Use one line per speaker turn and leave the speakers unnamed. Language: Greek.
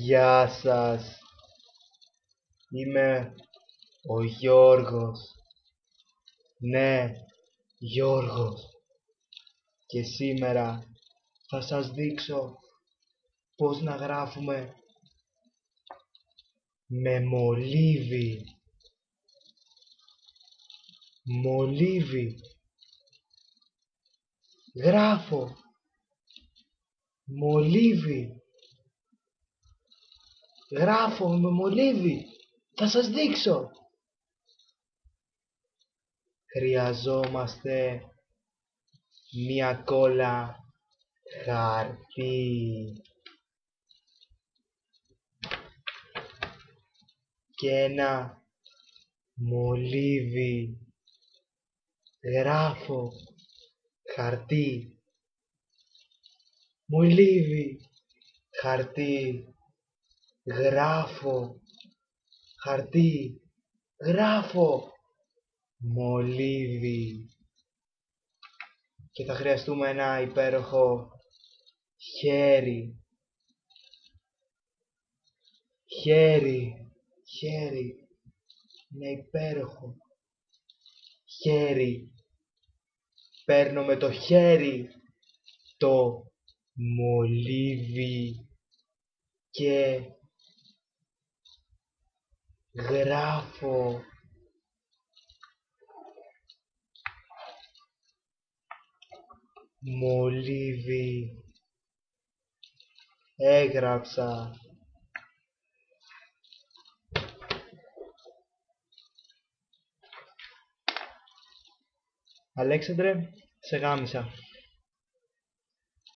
Γεια σας, είμαι ο Γιώργος. Ναι, Γιώργος. Και σήμερα θα σας δείξω πώς να γράφουμε με μολύβι. Μολύβι. Γράφω. Μολύβι. Γράφω με μολύβι. Θα σας δείξω. Χρειαζόμαστε μία κόλλα χαρτί και ένα μολύβι. Γράφω χαρτί, μολύβι, χαρτί. Γράφω χαρτί, γράφω μολύβι. Και θα χρειαστούμε ένα υπέροχο χέρι. Χέρι, είναι υπέροχο χέρι. Παίρνω με το χέρι το μολύβι και γράφω. Μολύβι. Έγραψα. Αλέξανδρε, σε γάμισα.